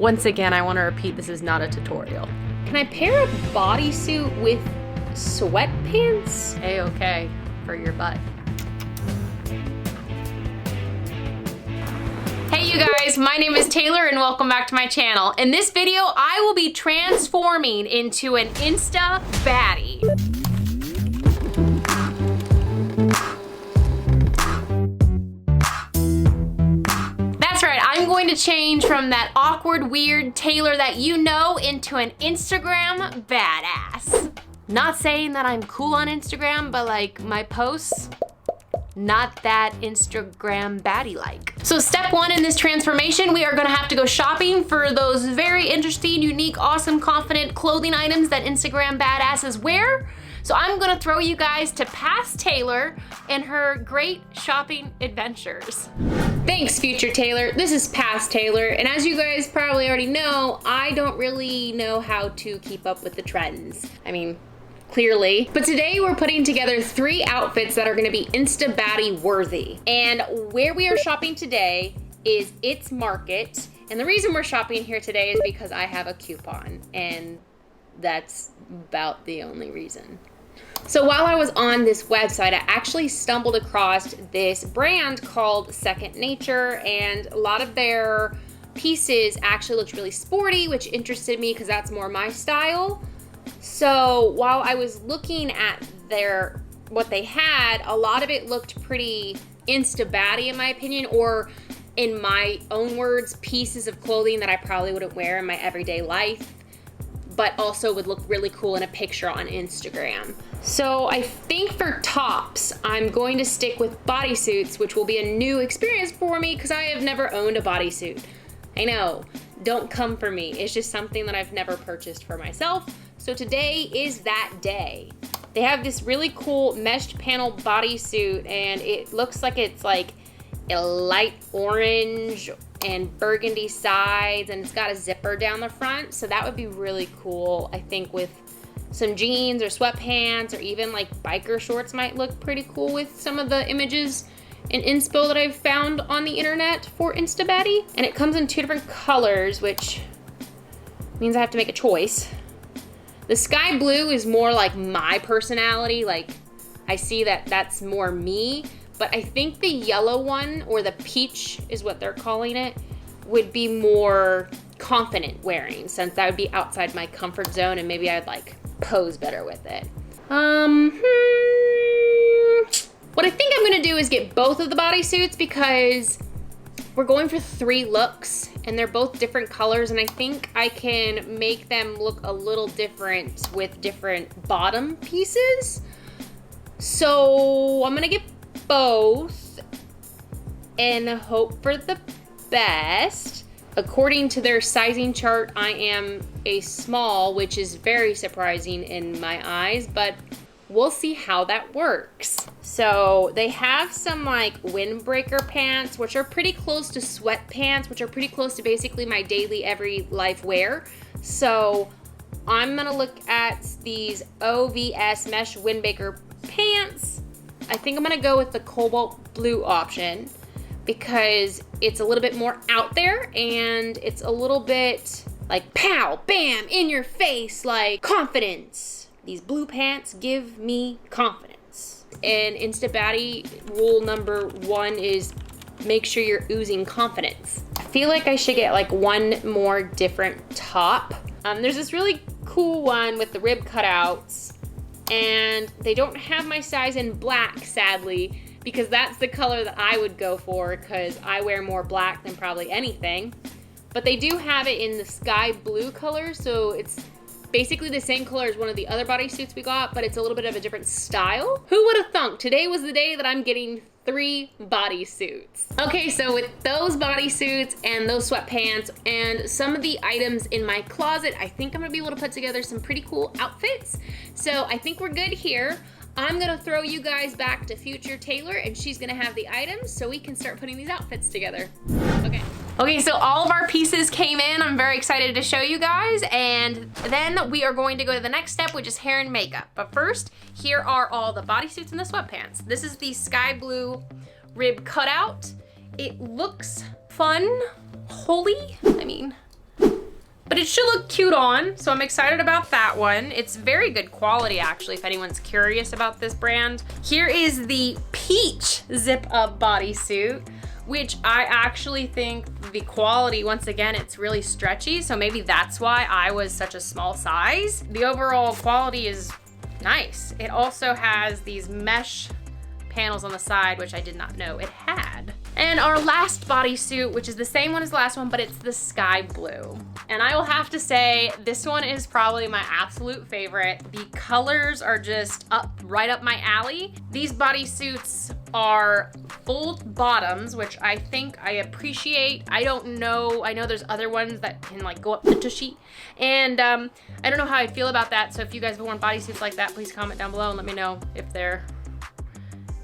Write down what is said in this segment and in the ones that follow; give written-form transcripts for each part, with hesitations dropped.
Once again, I want to repeat, this is not a tutorial. Can I pair a bodysuit with sweatpants? A-okay for your butt. Hey you guys, my name is Taylor and welcome back to my channel. In this video, I will be transforming into an Insta baddie. That's right, I'm going to change from that awkward, weird Taylor that you know into an Instagram badass. Not saying that I'm cool on Instagram, but like my posts, not that Instagram baddie-like. So step one in this transformation, we are gonna have to go shopping for those very interesting, unique, awesome, confident clothing items that Instagram badasses wear. So I'm gonna throw you guys to past Taylor and her great shopping adventures. Thanks, future Taylor. This is past Taylor, and as you guys probably already know, I don't really know how to keep up with the trends. I mean, clearly. But today we're putting together 3 outfits that are gonna be Insta baddie worthy. And where we are shopping today is It's Market. And the reason we're shopping here today is because I have a coupon, and that's about the only reason. So while I was on this website, I actually stumbled across this brand called Second Nature, and a lot of their pieces actually looked really sporty, which interested me because that's more my style. So while I was looking at what they had, a lot of it looked pretty Insta baddie in my opinion, or in my own words, pieces of clothing that I probably wouldn't wear in my everyday life, but also would look really cool in a picture on Instagram. So I think for tops, I'm going to stick with bodysuits, which will be a new experience for me because I have never owned a bodysuit. I know, don't come for me. It's just something that I've never purchased for myself. So today is that day. They have this really cool meshed panel bodysuit, and it looks like it's like a light orange and burgundy sides, and it's got a zipper down the front. So that would be really cool. I think with some jeans or sweatpants or even like biker shorts might look pretty cool with some of the images and inspo that I've found on the internet for Insta baddie. And it comes in 2 different colors, which means I have to make a choice. The sky blue is more like my personality. Like I see that that's more me, but I think the yellow one, or the peach is what they're calling it, would be more confident wearing, since that would be outside my comfort zone and maybe I'd like pose better with it. What I think I'm gonna do is get both of the bodysuits because we're going for 3 looks and they're both different colors, and I think I can make them look a little different with different bottom pieces. So I'm gonna get both and hope for the best. According to their sizing chart, I am a small, which is very surprising in my eyes, but we'll see how that works. So they have some like windbreaker pants, which are pretty close to sweatpants, which are pretty close to basically my daily every life wear. So I'm gonna look at these OVS mesh windbreaker pants. I think I'm gonna go with the cobalt blue option because it's a little bit more out there and it's a little bit like pow, bam, in your face, like confidence. These blue pants give me confidence. And Insta baddie rule number 1 is make sure you're oozing confidence. I feel like I should get like one more different top. There's this really cool one with the rib cutouts, and they don't have my size in black, sadly, because that's the color that I would go for because I wear more black than probably anything. But they do have it in the sky blue color, so it's basically the same color as one of the other bodysuits we got, but it's a little bit of a different style. Who would have thunk? Today was the day that I'm getting 3 bodysuits. Okay, so with those bodysuits and those sweatpants and some of the items in my closet, I think I'm gonna be able to put together some pretty cool outfits. So I think we're good here. I'm gonna throw you guys back to future Taylor, and she's gonna have the items so we can start putting these outfits together. Okay, so all of our pieces came in. I'm very excited to show you guys, and then we are going to go to the next step, which is hair and makeup. But first, here are all the bodysuits and the sweatpants. This is the sky blue rib cutout. It looks fun, holy. I mean, it should look cute on, so I'm excited about that one. It's very good quality, actually, if anyone's curious about this brand. Here is the peach zip-up bodysuit, which I actually think the quality, once again, it's really stretchy, so maybe that's why I was such a small size. The overall quality is nice. It also has these mesh panels on the side, which I did not know it had. And our last bodysuit, which is the same one as the last one, but it's the sky blue. And I will have to say, this one is probably my absolute favorite. The colors are just right up my alley. These bodysuits are full bottoms, which I think I appreciate. I don't know, I know there's other ones that can like go up the tushy. And I don't know how I feel about that. So if you guys have worn bodysuits like that, please comment down below and let me know if they're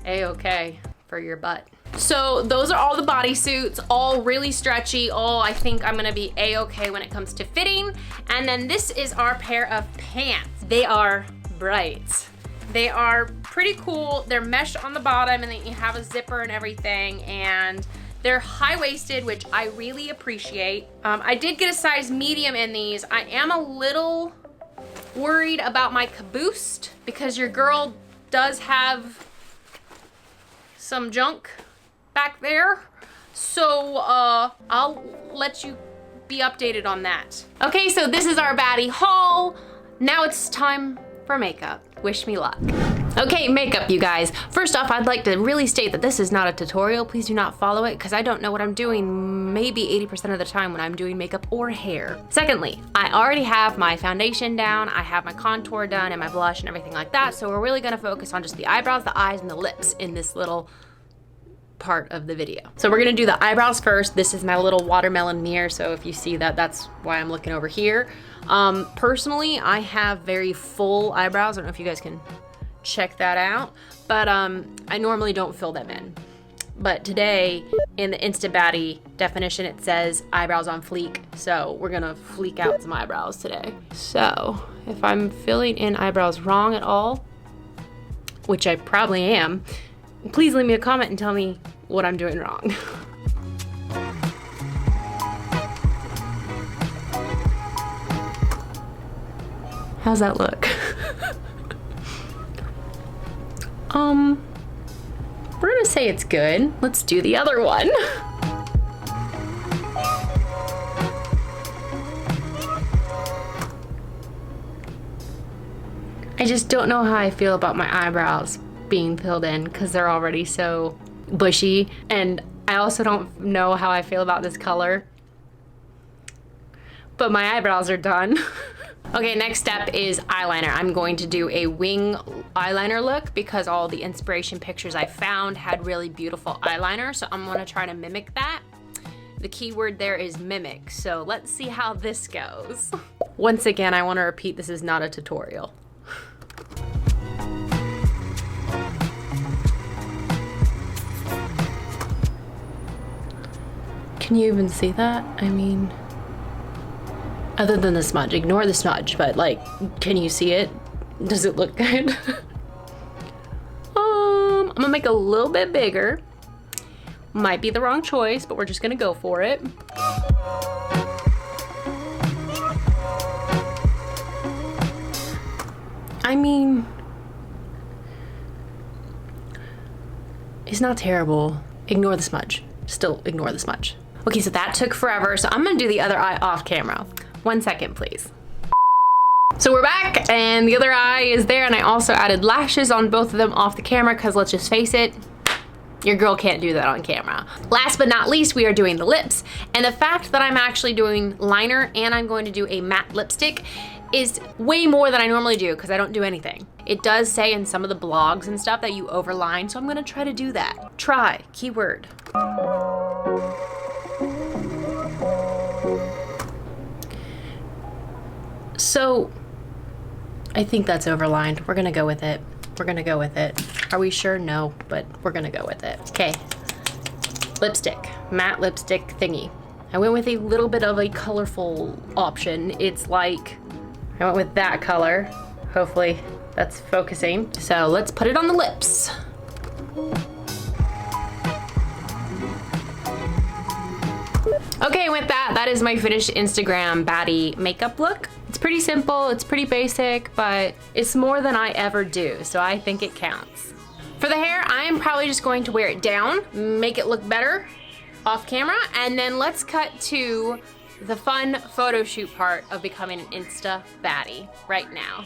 a-okay for your butt. So those are all the bodysuits, all really stretchy, all I think I'm gonna be a-okay when it comes to fitting. And then this is our pair of pants. They are bright. They are pretty cool. They're mesh on the bottom and then you have a zipper and everything, and they're high-waisted, which I really appreciate. I did get a size medium in these. I am a little worried about my caboose because your girl does have some junk back there. So I'll let you be updated on that. Okay, so this is our baddie haul. Now it's time for makeup. Wish me luck. Okay, makeup, you guys. First off, I'd like to really state that this is not a tutorial. Please do not follow it because I don't know what I'm doing maybe 80% of the time when I'm doing makeup or hair. Secondly, I already have my foundation down, I have my contour done and my blush and everything like that, so we're really gonna focus on just the eyebrows, the eyes, and the lips in this little part of the video. So we're gonna do the eyebrows first. This is my little watermelon mirror, so if you see that, that's why I'm looking over here. Personally, I have very full eyebrows. I don't know if you guys can check that out, but I normally don't fill them in. But today, in the INSTA BADDIE definition, it says eyebrows on fleek, so we're gonna fleek out some eyebrows today. So, if I'm filling in eyebrows wrong at all, which I probably am, please leave me a comment and tell me what I'm doing wrong. How's that look? We're gonna say it's good. Let's do the other one. I just don't know how I feel about my eyebrows being filled in because they're already so bushy, and I also don't know how I feel about this color, but my eyebrows are done. Okay, next step is eyeliner. I'm going to do a wing eyeliner look because all the inspiration pictures I found had really beautiful eyeliner, so I'm gonna try to mimic that. The key word there is mimic, so let's see how this goes. Once again, I wanna repeat, this is not a tutorial. Can you even see that? I mean, other than the smudge, ignore the smudge, but like, can you see it? Does it look good? I'm gonna make it a little bit bigger. Might be the wrong choice, but we're just gonna go for it. I mean, it's not terrible. Ignore the smudge. Still ignore the smudge. Okay, so that took forever, so I'm gonna do the other eye off camera. 1 second, please. So we're back, and the other eye is there, and I also added lashes on both of them off the camera, because let's just face it, your girl can't do that on camera. Last but not least, we are doing the lips, and the fact that I'm actually doing liner and I'm going to do a matte lipstick is way more than I normally do, because I don't do anything. It does say in some of the blogs and stuff that you overline, so I'm gonna try to do that. Try, keyword. So, I think that's overlined. We're gonna go with it. We're gonna go with it. Are we sure? No, but we're gonna go with it. Okay, lipstick, matte lipstick thingy. I went with a little bit of a colorful option. It's like, I went with that color. Hopefully that's focusing. So let's put it on the lips. Okay, with that, that is my finished Instagram baddie makeup look. It's pretty simple, it's pretty basic, but it's more than I ever do, so I think it counts. For the hair, I am probably just going to wear it down, make it look better off camera, and then let's cut to the fun photo shoot part of becoming an Insta baddie right now.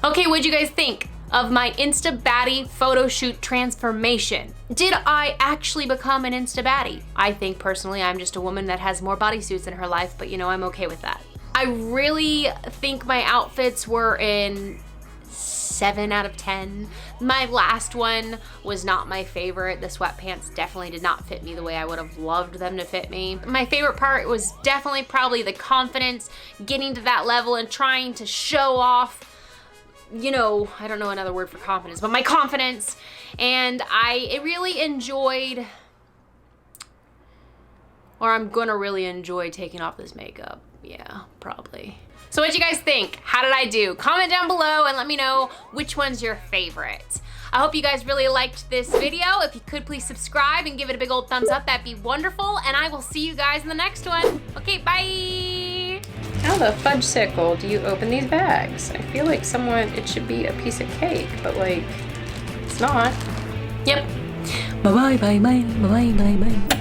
Okay, what'd you guys think of my Insta baddie photo shoot transformation? Did I actually become an Insta baddie? I think personally I'm just a woman that has more bodysuits in her life, but you know, I'm okay with that. I really think my outfits were in 7 out of 10. My last one was not my favorite. The sweatpants definitely did not fit me the way I would have loved them to fit me. My favorite part was definitely probably the confidence, getting to that level and trying to show off, you know, I don't know another word for confidence, but my confidence. And I really enjoyed, or I'm gonna really enjoy taking off this makeup. Yeah, probably. So what'd you guys think? How did I do? Comment down below and let me know which one's your favorite. I hope you guys really liked this video. If you could please subscribe and give it a big old thumbs up, that'd be wonderful. And I will see you guys in the next one. Okay, bye. How the fudge sickle do you open these bags? I feel like it should be a piece of cake, but like, it's not. Yep. Bye bye bye bye bye bye bye.